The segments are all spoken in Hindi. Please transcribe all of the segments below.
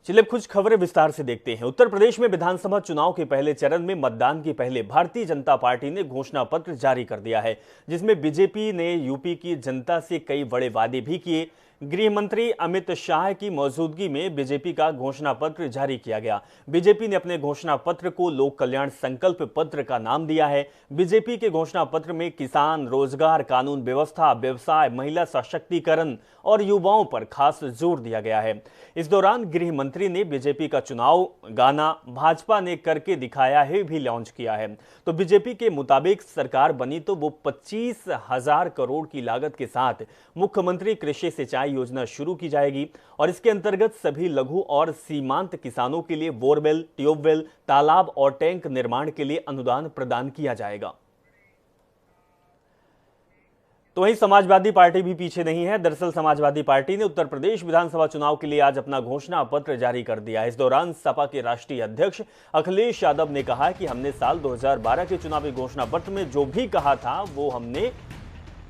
चलिए अब कुछ खबरें विस्तार से देखते हैं। उत्तर प्रदेश में विधानसभा चुनाव के पहले चरण में मतदान के पहले भारतीय जनता पार्टी ने घोषणा पत्र जारी कर दिया है, जिसमें बीजेपी ने यूपी की जनता से कई बड़े वादे भी किए। गृह मंत्री अमित शाह की मौजूदगी में बीजेपी का घोषणा पत्र जारी किया गया। बीजेपी ने अपने घोषणा पत्र को लोक कल्याण संकल्प पत्र का नाम दिया है। बीजेपी के घोषणा पत्र में किसान, रोजगार, कानून व्यवस्था, व्यवसाय, महिला सशक्तिकरण और युवाओं पर खास जोर दिया गया है। इस दौरान गृह मंत्री ने बीजेपी का चुनाव गाना भाजपा ने करके दिखाया है भी लॉन्च किया है। तो बीजेपी के मुताबिक सरकार बनी तो वो 25,000 करोड़ की लागत के साथ मुख्यमंत्री कृषि सिंचाई योजना शुरू की जाएगी और इसके अंतर्गत सभी लघु और सीमांत किसानों के लिए बोरवेल, ट्यूबवेल, तालाब और टैंक निर्माण के लिए अनुदान प्रदान किया जाएगा। तो वहीं समाजवादी पार्टी भी पीछे नहीं है। दरअसल समाजवादी पार्टी ने उत्तर प्रदेश विधानसभा चुनाव के लिए आज अपना घोषणा पत्र जारी कर दिया। इस दौरान सपा के राष्ट्रीय अध्यक्ष अखिलेश यादव ने कहा कि हमने साल 2012 के चुनावी घोषणा पत्र में जो भी कहा था वो हमने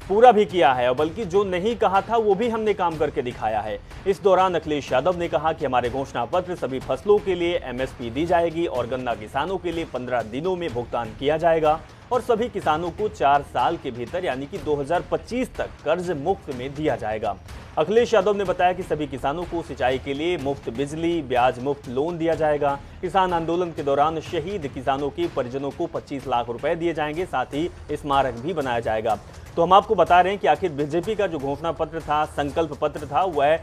पूरा भी किया है और बल्कि जो नहीं कहा था वो भी हमने काम करके दिखाया है। इस दौरान अखिलेश यादव ने कहा कि हमारे घोषणा पत्र सभी फसलों के लिए एमएसपी दी जाएगी और गन्ना किसानों के लिए 15 दिनों में भुगतान किया जाएगा और सभी किसानों को 4 साल के भीतर यानी कि 2025 तक कर्ज मुफ्त में दिया जाएगा। अखिलेश यादव ने बताया कि सभी किसानों को सिंचाई के लिए मुफ्त बिजली, ब्याज मुक्त लोन दिया जाएगा। किसान आंदोलन के दौरान शहीद किसानों के परिजनों को 25 लाख रुपए दिए जाएंगे, साथ ही स्मारक भी बनाया जाएगा। तो हम आपको बता रहे हैं कि आखिर बीजेपी का जो घोषणा पत्र था, संकल्प पत्र था, वह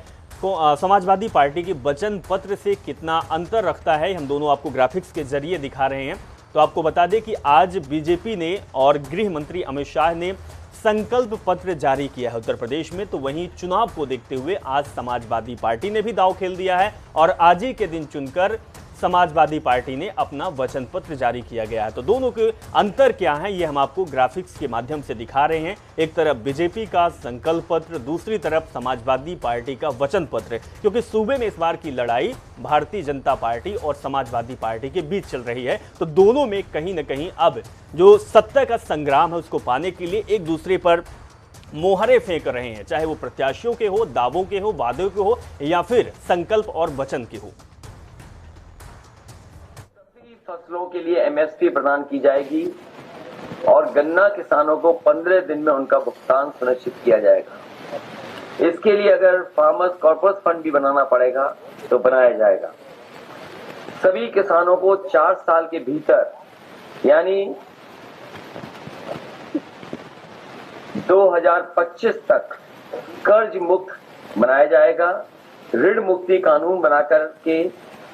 समाजवादी पार्टी के वचन पत्र से कितना अंतर रखता है, हम दोनों आपको ग्राफिक्स के जरिए दिखा रहे हैं। तो आपको बता दें कि आज बीजेपी ने और गृह मंत्री अमित शाह ने संकल्प पत्र जारी किया है उत्तर प्रदेश में। तो वहीं चुनाव को देखते हुए आज समाजवादी पार्टी ने भी दांव खेल दिया है और आज ही के दिन चुनकर समाजवादी पार्टी ने अपना वचन पत्र जारी किया गया है। तो दोनों के अंतर क्या है ये हम आपको ग्राफिक्स के माध्यम से दिखा रहे हैं। एक तरफ बीजेपी का संकल्प पत्र, दूसरी तरफ समाजवादी पार्टी का वचन पत्र, क्योंकि सूबे में इस बार की लड़ाई भारतीय जनता पार्टी और समाजवादी पार्टी के बीच चल रही है। तो दोनों में कहीं ना कहीं अब जो सत्ता का संग्राम है उसको पाने के लिए एक दूसरे पर मोहरे फेंक रहे हैं, चाहे वो प्रत्याशियों के हो, दावों के हो, वादों के हो या फिर संकल्प और वचन के हो। फसलों के लिए एमएसपी प्रदान की जाएगी और गन्ना किसानों को 15 दिन में उनका भुगतान सुनिश्चित किया जाएगा। इसके लिए अगर फार्मर्स कॉर्पस फंड भी बनाना पड़ेगा तो बनाया जाएगा। सभी किसानों को 4 साल के भीतर यानी 2025 तक कर्ज मुक्त बनाया जाएगा। ऋण मुक्ति कानून बनाकर के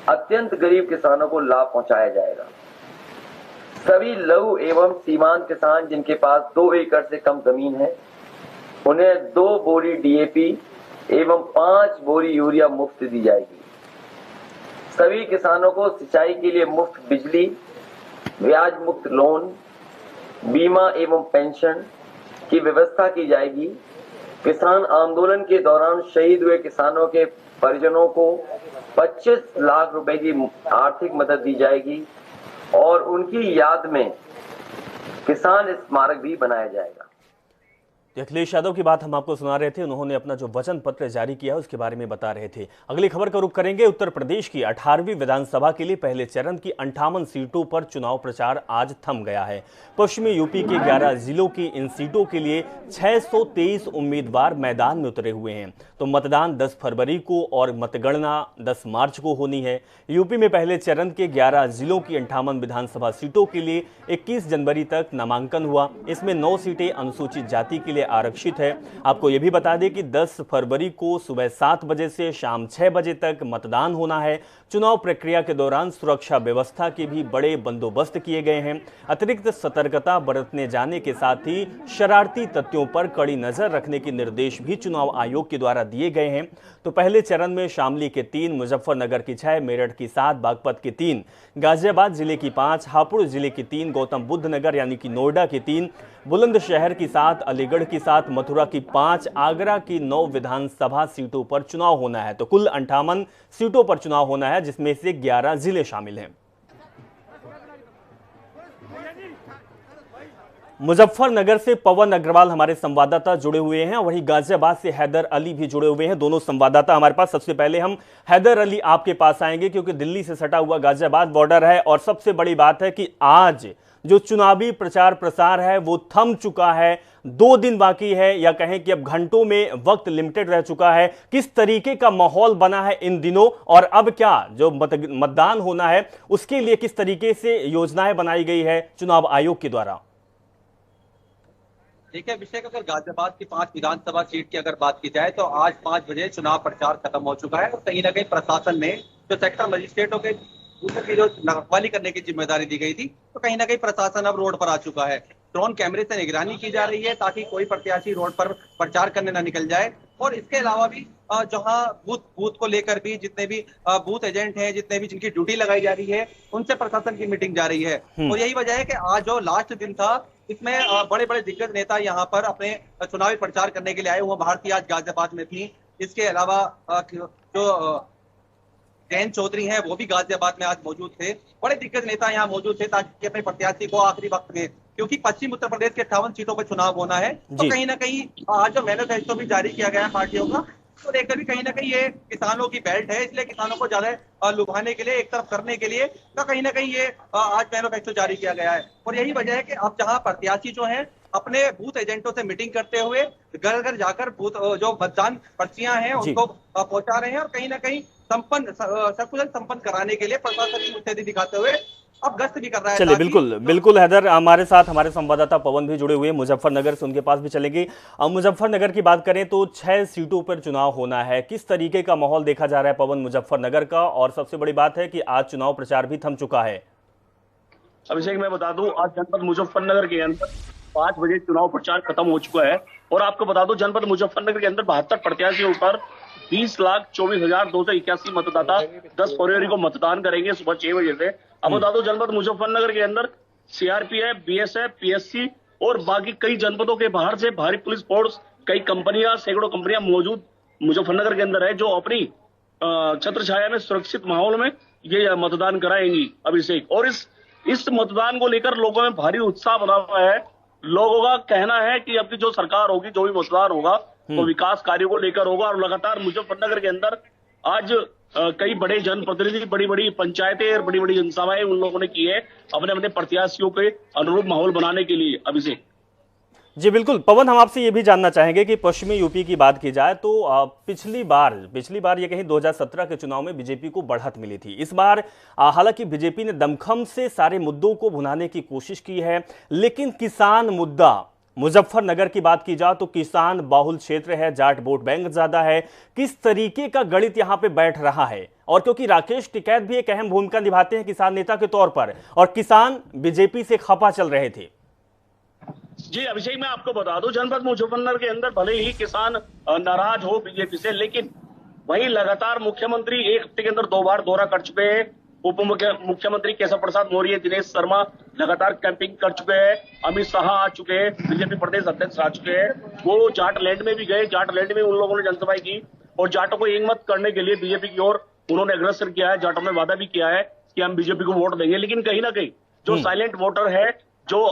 अत्यंत गरीब किसानों को लाभ पहुंचाया जाएगा। सभी लघु एवं सीमांत किसान जिनके पास 2 एकड़ से कम जमीन है उन्हें 2 बोरी डीएपी एवं 5 बोरी यूरिया मुफ्त दी जाएगी। सभी किसानों को सिंचाई के लिए मुफ्त बिजली, ब्याज मुक्त लोन, बीमा एवं पेंशन की व्यवस्था की जाएगी। किसान आंदोलन के दौरान शहीद हुए किसानों के परिजनों को 25 लाख रुपए की आर्थिक मदद दी जाएगी और उनकी याद में किसान स्मारक भी बनाया जाएगा। अखिलेश यादव की बात हम आपको सुना रहे थे। उन्होंने अपना जो वचन पत्र जारी किया उसके बारे में बता रहे थे। अगली खबर का रुख करेंगे। उत्तर प्रदेश की 18वीं विधानसभा के लिए पहले चरण की 58 सीटों पर चुनाव प्रचार आज थम गया है। पश्चिमी यूपी के 11 जिलों की इन सीटों के लिए 623 उम्मीदवार मैदान में उतरे हुए हैं। तो मतदान 10 फरवरी को और मतगणना 10 मार्च को होनी है। यूपी में पहले चरण के 11 जिलों की 58 विधानसभा सीटों के लिए 21 जनवरी तक नामांकन हुआ। इसमें 9 सीटें अनुसूचित जाति के लिए आरक्षित है। आपको यह भी बता दें कि 10 फरवरी को सुबह 7 बजे से शाम 6 बजे तक मतदान होना है। चुनाव प्रक्रिया के दौरान सुरक्षा व्यवस्था के भी बड़े बंदोबस्त किए गए हैं। अतिरिक्त सतर्कता बरतने जाने के साथ ही शरारती तत्वों पर कड़ी नजर रखने के निर्देश भी चुनाव आयोग के द्वारा दिए गए हैं। तो पहले चरण में शामली के 3, मुजफ्फरनगर की 6, मेरठ की 7, बागपत की 3, गाजियाबाद जिले की 5, हापुड़ जिले की 3, गौतम बुद्ध नगर यानी कि नोएडा की 3, बुलंदशहर की 7, अलीगढ़ की 7, मथुरा की 5, आगरा की 9 विधानसभा सीटों पर चुनाव होना है। तो कुल 58 सीटों पर चुनाव होना है, जिसमें से 11 जिले शामिल हैं। मुजफ्फरनगर से पवन अग्रवाल हमारे संवाददाता जुड़े हुए हैं, वहीं गाजियाबाद से हैदर अली भी जुड़े हुए हैं। दोनों संवाददाता हमारे पास। सबसे पहले हम हैदर अली आपके पास आएंगे, क्योंकि दिल्ली से सटा हुआ गाजियाबाद बॉर्डर है और सबसे बड़ी बात है कि आज जो चुनावी प्रचार प्रसार है वो थम चुका है। 2 दिन बाकी है, या कहें कि अब घंटों में वक्त लिमिटेड रह चुका है। किस तरीके का माहौल बना है इन दिनों, और अब क्या जो मतदान होना है उसके लिए किस तरीके से योजनाएं बनाई गई है चुनाव आयोग के द्वारा? ठीक है अभिषेक, अगर गाजियाबाद की 5 विधानसभा सीट की अगर बात की जाए तो आज 5 बजे चुनाव प्रचार खत्म हो चुका है और कहीं ना कहीं प्रशासन ने जो सेक्टर मजिस्ट्रेटों के की जो रखवाली करने की जिम्मेदारी दी गई थी, तो कहीं ना कहीं प्रशासन अब रोड पर आ चुका है। ड्रोन कैमरे से निगरानी की जा रही है ताकि कोई प्रत्याशी रोड पर प्रचार करने न निकल जाए। और इसके अलावा भी जहां बूथ को लेकर भी जितने भी बूथ एजेंट हैं, जितने भी जिनकी ड्यूटी लगाई जा रही है, उनसे प्रशासन की मीटिंग जा रही है। और यही वजह है कि आज जो लास्ट दिन था, इसमें बड़े बड़े दिग्गज नेता यहाँ पर अपने चुनावी प्रचार करने के लिए आए हुए। भारती आज गाजियाबाद में थी। इसके अलावा जो जयंत चौधरी हैं वो भी गाजियाबाद में आज मौजूद थे। बड़े दिग्गज नेता यहाँ मौजूद थे ताकि अपने प्रत्याशी को आखिरी वक्त में, क्योंकि पश्चिम उत्तर प्रदेश के 58 सीटों पर चुनाव होना है, तो कहीं ना कहीं आज जो मैनिफेस्टो भी जारी किया गया है पार्टियों का, तो देखकर भी कहीं ना कहीं ये किसानों की बेल्ट है, इसलिए किसानों को ज्यादा लुभाने के लिए, एक तरफ करने के लिए, तो कहीं ना कहीं ये आज मैनिफेस्टो जारी किया गया है। और यही वजह है कि अब जहां प्रत्याशी जो है अपने बूथ एजेंटों से मीटिंग करते हुए घर घर जाकर बूथ जो मतदान पर्चियां हैं उनको पहुंचा रहे हैं, और कहीं ना कहीं सकुशल संपन्न कराने के लिए प्रशासन की मुस्तैदी दिखाते हुए अब गश्त भी कर रहा है। चलिए, बिल्कुल हैदर, हमारे साथ हमारे संवाददाता पवन भी जुड़े हुए हैं मुजफ्फरनगर से, उनके पास भी चलेंगे। मुजफ्फरनगर की बात करें तो 6 सीटों पर चुनाव होना है। किस तरीके का माहौल देखा जा रहा है पवन मुजफ्फरनगर का, और सबसे बड़ी बात है कि आज चुनाव प्रचार भी थम चुका है? अभिषेक, मैं बता दूं, आज जनपद मुजफ्फरनगर के अंदर 5 बजे चुनाव प्रचार खत्म हो चुका है। और आपको बता दूं, जनपद मुजफ्फरनगर के अंदर 72 प्रत्याशियों पर 20,24,281 मतदाता 10 फरवरी को मतदान करेंगे सुबह 6 बजे से। अब बता दो, जनपद मुजफ्फरनगर के अंदर सीआरपीएफ, बीएसएफ, पीएससी और बाकी कई जनपदों के बाहर से भारी पुलिस फोर्स, कई कंपनियां, सैकड़ों कंपनियां मौजूद मुजफ्फरनगर के अंदर है, जो अपनी छत्र छाया में सुरक्षित माहौल में ये मतदान कराएंगी अभिषेक। और इस मतदान को लेकर लोगों में भारी उत्साह बना हुआ है। लोगों का कहना है कि अब की जो सरकार होगी, जो भी मतदान होगा, तो विकास कार्यों को लेकर होगा। और लगातार मुजफ्फरनगर के अंदर आज कई बड़े जनप्रतिनिधि, बड़ी बड़ी पंचायतें और बड़ी बड़ी जनसभाएं उन लोगों ने की है अपने अपने प्रत्याशियों के अनुरूप माहौल बनाने के लिए अभिषेक। जी बिल्कुल पवन, हम आपसे ये भी जानना चाहेंगे कि पश्चिमी यूपी की बात की जाए तो पिछली बार ये कहीं 2017 के चुनाव में बीजेपी को बढ़त मिली थी। इस बार हालांकि बीजेपी ने दमखम से सारे मुद्दों को भुनाने की कोशिश की है, लेकिन किसान मुद्दा, मुजफ्फरनगर की बात की जाए तो किसान बाहुल क्षेत्र है, जाट वोट बैंक ज्यादा है। किस तरीके का गणित यहां पे बैठ रहा है? और क्योंकि राकेश टिकैत भी एक अहम भूमिका निभाते हैं किसान नेता के तौर पर, और किसान बीजेपी से खफा चल रहे थे। जी अभिषेक, मैं आपको बता दूं, जनपद मुजफ्फरनगर के अंदर भले ही किसान नाराज हो बीजेपी से, लेकिन वहीं लगातार मुख्यमंत्री 1 हफ्ते के अंदर 2 बार दौरा कर चुके हैं। उप मुख्यमंत्री केशव प्रसाद मौर्य, दिनेश शर्मा लगातार कैंपिंग कर चुके हैं। अमित शाह आ चुके हैं, बीजेपी प्रदेश अध्यक्ष आ चुके हैं। वो जाट लैंड में भी गए, जाट लैंड में उन लोगों ने जनसभाएं की और जाटों को एकमत करने के लिए बीजेपी की ओर उन्होंने अग्रसर किया है। जाटों ने वादा भी किया है कि हम बीजेपी को वोट देंगे, लेकिन कहीं ना कहीं जो साइलेंट वोटर है, जो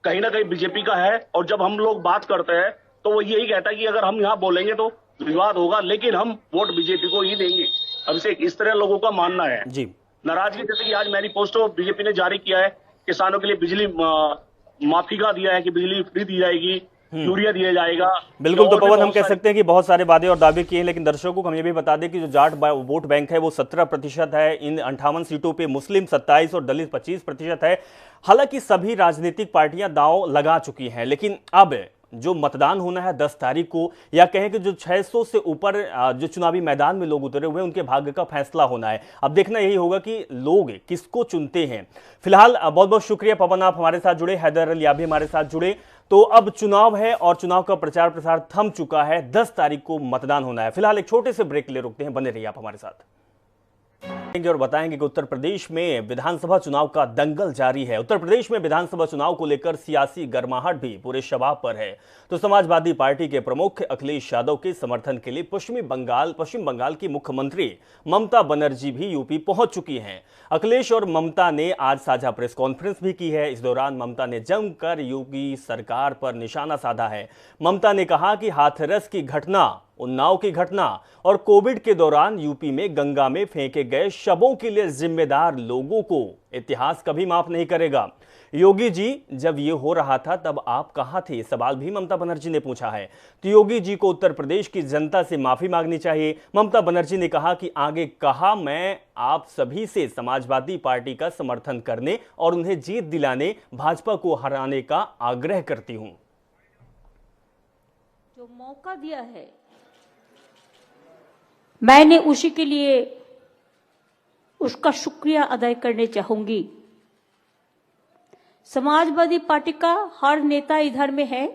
कहीं ना कहीं बीजेपी का है, और जब हम लोग बात करते हैं तो वो यही कहता है कि अगर हम यहाँ बोलेंगे तो विवाद होगा, लेकिन हम वोट बीजेपी को ही देंगे। अभिषेक, इस तरह लोगों का मानना है। जी, नाराजगी जैसे कि आज मैनिफेस्टो बीजेपी ने जारी किया है, किसानों के लिए बिजली माफी का दिया है कि बिजली फ्री दी जाएगी, यूरिया दिया जाएगा। बिल्कुल, तो पवन हम कह सकते हैं कि बहुत सारे वादे और दावे किए हैं, लेकिन दर्शकों को हम ये भी बता दें कि जो जाट वोट बैंक है वो 17% है। इन 58 सीटों पे मुस्लिम 27 और दलित 25% है। हालांकि सभी राजनीतिक पार्टियां दांव लगा चुकी हैं, लेकिन अब जो मतदान होना है 10 तारीख को, या कहें कि जो 600 से ऊपर जो चुनावी मैदान में लोग उतरे हुए हैं, उनके भाग्य का फैसला होना है। अब देखना यही होगा कि लोग किसको चुनते हैं। फिलहाल बहुत बहुत शुक्रिया पवन, आप हमारे साथ जुड़े। हैदर अली आप भी हमारे साथ जुड़े। तो अब चुनाव है और चुनाव का प्रचार प्रसार थम चुका है। 10 तारीख को मतदान होना है। फिलहाल एक छोटे से ब्रेक ले रुकते हैं, बने रहिए आप हमारे साथ। और बताएंगे कि उत्तर प्रदेश में विधानसभा चुनाव का दंगल जारी है। उत्तर प्रदेश में विधानसभा चुनाव को लेकर सियासी गर्माहट भी पूरे शबाब पर है। तो समाजवादी पार्टी के प्रमुख अखिलेश यादव के समर्थन के लिए पश्चिम बंगाल की मुख्यमंत्री ममता बनर्जी भी यूपी पहुंच चुकी हैं। अखिलेश और ममता ने आज साझा प्रेस कॉन्फ्रेंस भी की है। इस दौरान ममता ने जमकर योगी सरकार पर निशाना साधा है। ममता ने कहा कि हाथरस की घटना, उन्नाव की घटना और कोविड के दौरान यूपी में गंगा में फेंके गए शवों के लिए जिम्मेदार लोगों को इतिहास कभी माफ नहीं करेगा। योगी जी, जब ये हो रहा था तब आप कहां थे? सवाल भी ममता बनर्जी ने पूछा है। तो योगी जी को उत्तर प्रदेश की जनता से माफी मांगनी चाहिए। ममता बनर्जी ने कहा कि आगे कहा, मैं आप सभी से समाजवादी पार्टी का समर्थन करने और उन्हें जीत दिलाने, भाजपा को हराने का आग्रह करती हूं। जो मौका दिया है मैंने उसी के लिए उसका शुक्रिया अदा करने चाहूंगी। समाजवादी पार्टी का हर नेता इधर में है,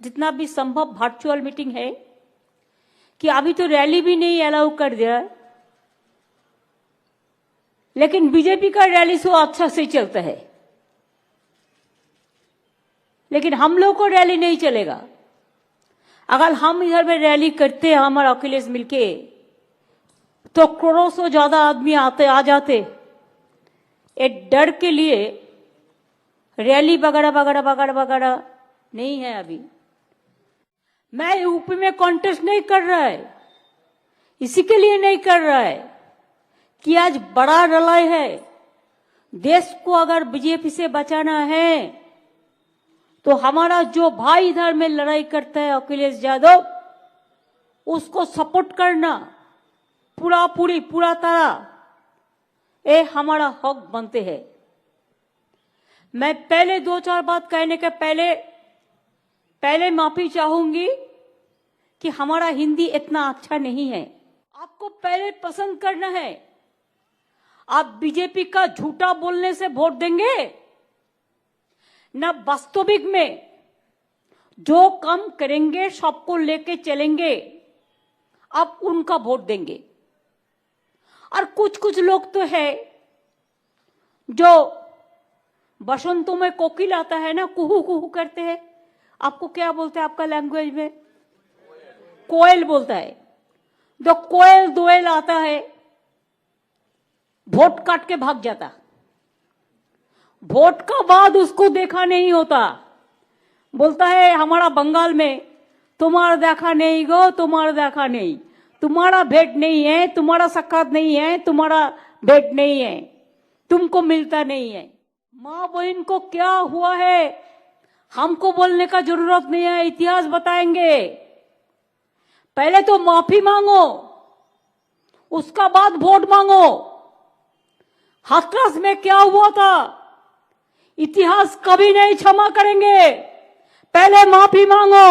जितना भी संभव वर्चुअल मीटिंग है, कि अभी तो रैली भी नहीं अलाउ कर दिया, लेकिन बीजेपी का रैली सो अच्छा से चलता है, लेकिन हम लोग को रैली नहीं चलेगा। अगर हम इधर में रैली करते हैं हमारा अखिलेश मिलके, तो करोड़ों से ज्यादा आदमी आ जाते। एक डर के लिए रैली वगैरह वगैरह वगैरह वगैरह नहीं है। अभी मैं यूपी में कॉन्टेस्ट नहीं कर रहा है, इसी के लिए नहीं कर रहा है कि आज बड़ा लड़ाई है। देश को अगर बीजेपी से बचाना है तो हमारा जो भाई इधर में लड़ाई करता है अखिलेश यादव, उसको सपोर्ट करना पूरा तरह ये हमारा हक बनते हैं। मैं पहले 2-4 बात कहने के पहले माफी चाहूंगी कि हमारा हिंदी इतना अच्छा नहीं है। आपको पहले पसंद करना है। आप बीजेपी का झूठा बोलने से वोट देंगे ना, वास्तविक में जो काम करेंगे सबको लेके चलेंगे, आप उनका वोट देंगे। और कुछ लोग तो है जो बसंतों में कोकिल आता है ना, कुहू कुहू करते हैं। आपको क्या बोलते हैं आपका लैंग्वेज में? कोयल बोलता है। जो कोयल दोयल आता है, वोट काट के भाग जाता, वोट का बाद उसको देखा नहीं होता। बोलता है हमारा बंगाल में, तुम्हारा देखा नहीं गो, तुम्हारा देखा नहीं, तुम्हारा भेंट नहीं है, तुम्हारा साक्षात नहीं है, तुम्हारा भेंट नहीं है, तुमको मिलता नहीं है। माँ बहन को क्या हुआ है हमको बोलने का जरूरत नहीं है, इतिहास बताएंगे। पहले तो माफी मांगो, उसका बाद वोट मांगो। हाथरस में क्या हुआ था इतिहास कभी नहीं क्षमा करेंगे। पहले माफी मांगो।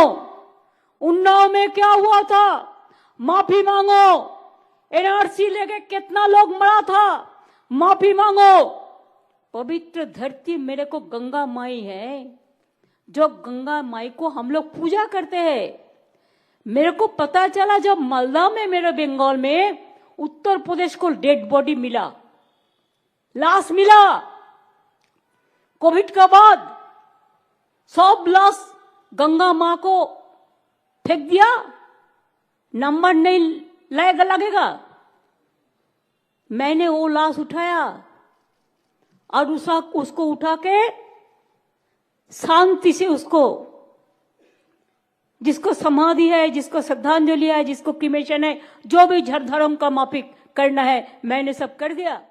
उन्नाव में क्या हुआ था माफी मांगो। एनआरसी लेके कितना लोग मरा था, माफी मांगो। पवित्र धरती मेरे को गंगा माई है, जो गंगा माई को हम लोग पूजा करते हैं। मेरे को पता चला जब मालदा में, मेरे बंगाल में, उत्तर प्रदेश को डेड बॉडी मिला, लाश मिला। कोविड का बाद सब लाश गंगा मां को फेंक दिया, नंबर नहीं लगेगा। मैंने वो लाश उठाया और उसको उठा के शांति से उसको, जिसको समाधि है, जिसको श्रद्धांजलि है, जिसको क्रिमेशन है, जो भी धर्म का माफिक करना है, मैंने सब कर दिया।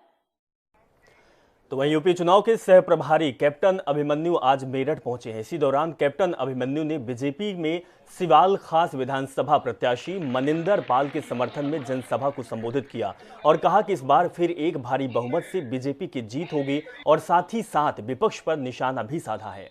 तो वहीं यूपी चुनाव के सह प्रभारी कैप्टन अभिमन्यु आज मेरठ पहुंचे हैं। इसी दौरान कैप्टन अभिमन्यु ने बीजेपी में सिवाल खास विधानसभा प्रत्याशी मनिंदर पाल के समर्थन में जनसभा को संबोधित किया और कहा कि इस बार फिर एक भारी बहुमत से बीजेपी की जीत होगी और साथ ही साथ विपक्ष पर निशाना भी साधा है।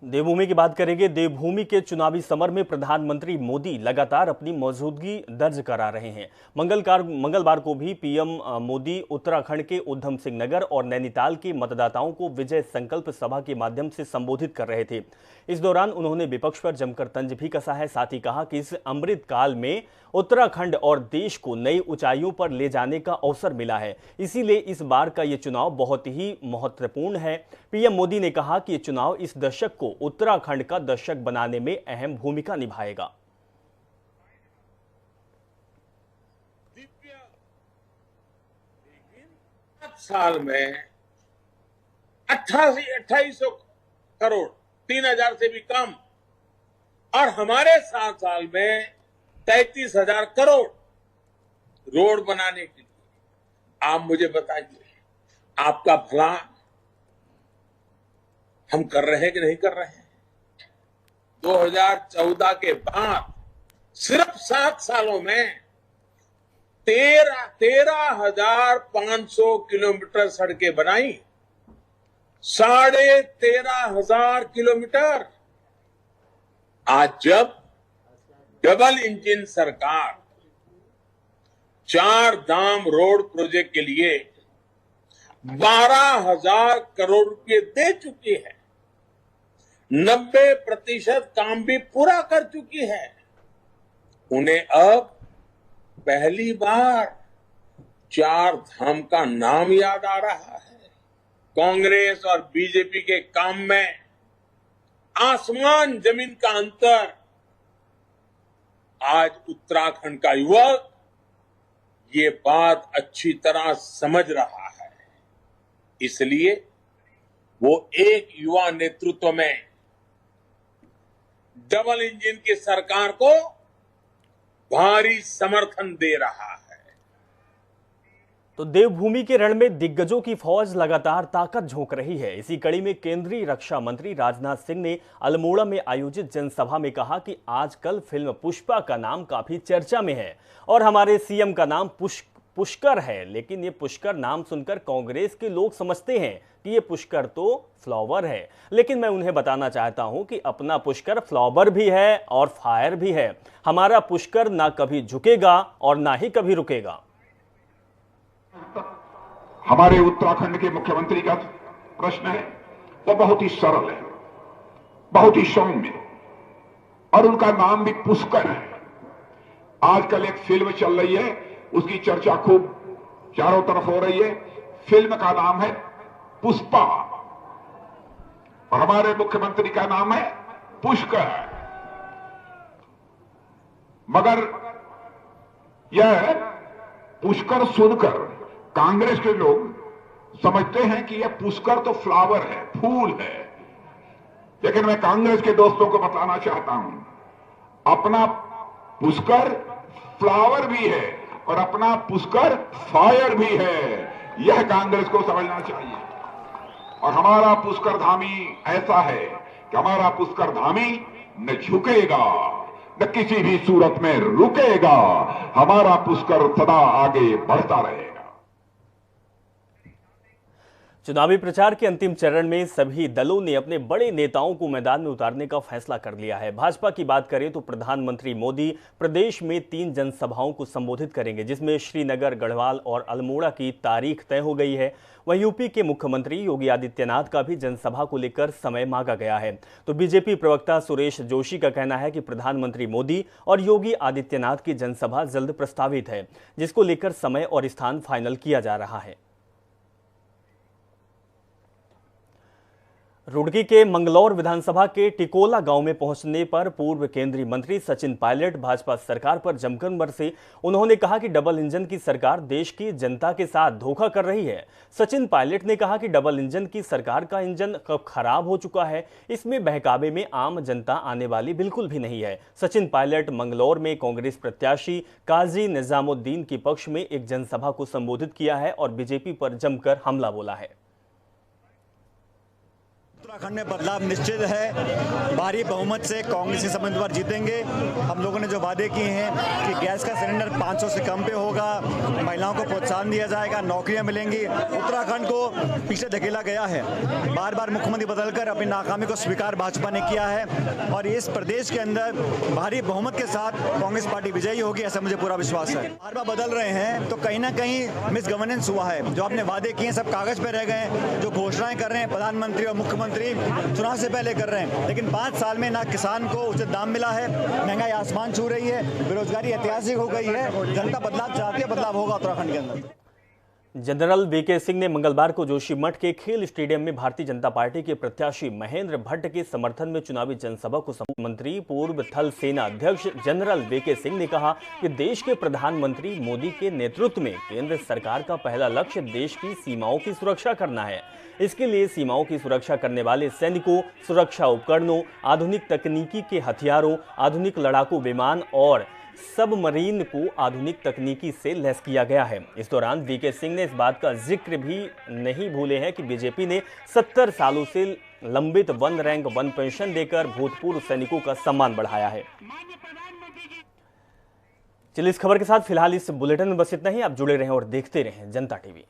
देवभूमि की बात करेंगे। देवभूमि के चुनावी समर में प्रधानमंत्री मोदी लगातार अपनी मौजूदगी दर्ज करा रहे हैं। मंगलवार को भी पीएम मोदी उत्तराखंड के उधम सिंह नगर और नैनीताल के मतदाताओं को विजय संकल्प सभा के माध्यम से संबोधित कर रहे थे। इस दौरान उन्होंने विपक्ष पर जमकर तंज भी कसा है। साथ ही कहा कि इस अमृत काल में उत्तराखंड और देश को नई ऊंचाइयों पर ले जाने का अवसर मिला है, इसीलिए इस बार का ये चुनाव बहुत ही महत्वपूर्ण है। पीएम मोदी ने कहा कि ये चुनाव इस दशक को उत्तराखंड का दशक बनाने में अहम भूमिका निभाएगा। साल में 2800 करोड़ 3000 से भी कम, और हमारे 7 साल में 33,000 करोड़ रोड बनाने के लिए। आप मुझे बताइए, आपका भला हम कर रहे हैं कि नहीं कर रहे हैं? 2014 के बाद सिर्फ 7 सालों में 13,500 किलोमीटर सड़कें बनाई, 13,500 किलोमीटर। आज जब डबल इंजन सरकार 4 धाम रोड प्रोजेक्ट के लिए 12,000 करोड़ रुपए दे चुकी है, 90% काम भी पूरा कर चुकी है, उन्हें अब पहली बार 4 धाम का नाम याद आ रहा है। कांग्रेस और बीजेपी के काम में आसमान जमीन का अंतर आज उत्तराखंड का युवक ये बात अच्छी तरह समझ रहा है। इसलिए वो एक युवा नेतृत्व में डबल इंजन की सरकार को भारी समर्थन दे रहा है। तो देवभूमि के रण में दिग्गजों की फौज लगातार ताकत झोंक रही है। इसी कड़ी में केंद्रीय रक्षा मंत्री राजनाथ सिंह ने अल्मोड़ा में आयोजित जनसभा में कहा कि आजकल फिल्म पुष्पा का नाम काफी चर्चा में है और हमारे सीएम का नाम पुष्कर है, लेकिन ये पुष्कर नाम सुनकर कांग्रेस के लोग समझते हैं कि ये पुष्कर तो फ्लावर है। लेकिन मैं उन्हें बताना चाहता हूं कि अपना पुष्कर फ्लावर भी है और फायर भी है। हमारा पुष्कर ना कभी झुकेगा और ना ही कभी रुकेगा। हमारे उत्तराखंड के मुख्यमंत्री का प्रश्न है वो बहुत ही सरल है, बहुत ही सौम्य, और उनका नाम भी पुष्कर है। आजकल एक फिल्म चल रही है, उसकी चर्चा खूब चारों तरफ हो रही है। फिल्म का नाम है पुष्पा और हमारे मुख्यमंत्री का नाम है पुष्कर। मगर यह पुष्कर सुनकर कांग्रेस के लोग समझते हैं कि यह पुष्कर तो फ्लावर है, फूल है। लेकिन मैं कांग्रेस के दोस्तों को बताना चाहता हूं, अपना पुष्कर फ्लावर भी है और अपना पुष्कर फायर भी है। यह कांग्रेस को समझना चाहिए। और हमारा पुष्कर धामी ऐसा है कि हमारा पुष्कर धामी न झुकेगा न किसी भी सूरत में रुकेगा। हमारा पुष्कर सदा आगे बढ़ता रहेगा। चुनावी प्रचार के अंतिम चरण में सभी दलों ने अपने बड़े नेताओं को मैदान में उतारने का फैसला कर लिया है। भाजपा की बात करें तो प्रधानमंत्री मोदी प्रदेश में 3 जनसभाओं को संबोधित करेंगे, जिसमें श्रीनगर, गढ़वाल और अल्मोड़ा की तारीख तय हो गई है। वहीं यूपी के मुख्यमंत्री योगी आदित्यनाथ का भी जनसभा को लेकर समय मांगा गया है। तो बीजेपी प्रवक्ता सुरेश जोशी का कहना है कि प्रधानमंत्री मोदी और योगी आदित्यनाथ की जनसभा जल्द प्रस्तावित है, जिसको लेकर समय और स्थान फाइनल किया जा रहा है। रुड़की के मंगलौर विधानसभा के टिकोला गांव में पहुंचने पर पूर्व केंद्रीय मंत्री सचिन पायलट भाजपा सरकार पर जमकर बरसे। उन्होंने कहा कि डबल इंजन की सरकार देश की जनता के साथ धोखा कर रही है। सचिन पायलट ने कहा कि डबल इंजन की सरकार का इंजन कब खराब हो चुका है, इसमें बहकावे में आम जनता आने वाली बिल्कुल भी नहीं है। सचिन पायलट मंगलौर में कांग्रेस प्रत्याशी काजी निजामुद्दीन के पक्ष में एक जनसभा को संबोधित किया है और बीजेपी पर जमकर हमला बोला है। उत्तराखंड में बदलाव निश्चित है। भारी बहुमत से कांग्रेस के उम्मीदवार जीतेंगे। हम लोगों ने जो वादे किए हैं कि गैस का सिलेंडर 500 से कम पे होगा, महिलाओं को प्रोत्साहन दिया जाएगा, नौकरियां मिलेंगी। उत्तराखंड को पीछे धकेला गया है, बार बार मुख्यमंत्री बदलकर अपनी नाकामी को स्वीकार भाजपा ने किया है और इस प्रदेश के अंदर भारी बहुमत के साथ कांग्रेस पार्टी विजयी होगी, ऐसा मुझे पूरा विश्वास है। बार बार बदल रहे हैं तो कहीं ना कहीं मिस गवर्नेंस हुआ है। जो आपने वादे किए सब कागज पे रह गए हैं। जो घोषणाएं कर रहे हैं प्रधानमंत्री और मुख्यमंत्री चुनाव से पहले कर रहे हैं, लेकिन 5 साल में ना किसान को उचित दाम मिला है, महंगाई आसमान छू रही है, बेरोजगारी ऐतिहासिक हो गई है। जनता बदलाव चाहती है, बदलाव होगा उत्तराखंड के अंदर। जनरल वीके सिंह ने मंगलवार को जोशीमठ के खेल स्टेडियम में भारतीय जनता पार्टी के प्रत्याशी महेंद्र भट्ट के समर्थन में चुनावी जनसभा को संबोधित। मंत्री पूर्व थल सेना अध्यक्ष जनरल वीके सिंह ने कहा कि देश के प्रधानमंत्री मोदी के नेतृत्व में केंद्र सरकार का पहला लक्ष्य देश की सीमाओं की सुरक्षा करना है। इसके लिए सीमाओं की सुरक्षा करने वाले सैनिकों, सुरक्षा उपकरणों, आधुनिक तकनीकी के हथियारों, आधुनिक लड़ाकू विमान और सबमरीन को आधुनिक तकनीकी से लैस किया गया है। इस दौरान वीके सिंह ने इस बात का जिक्र भी नहीं भूले हैं कि बीजेपी ने 70 सालों से लंबित 1 रैंक 1 पेंशन देकर भूतपूर्व सैनिकों का सम्मान बढ़ाया है। चलिए इस खबर के साथ फिलहाल इस बुलेटिन में बस इतना ही। आप जुड़े रहें और देखते रहें जनता टीवी।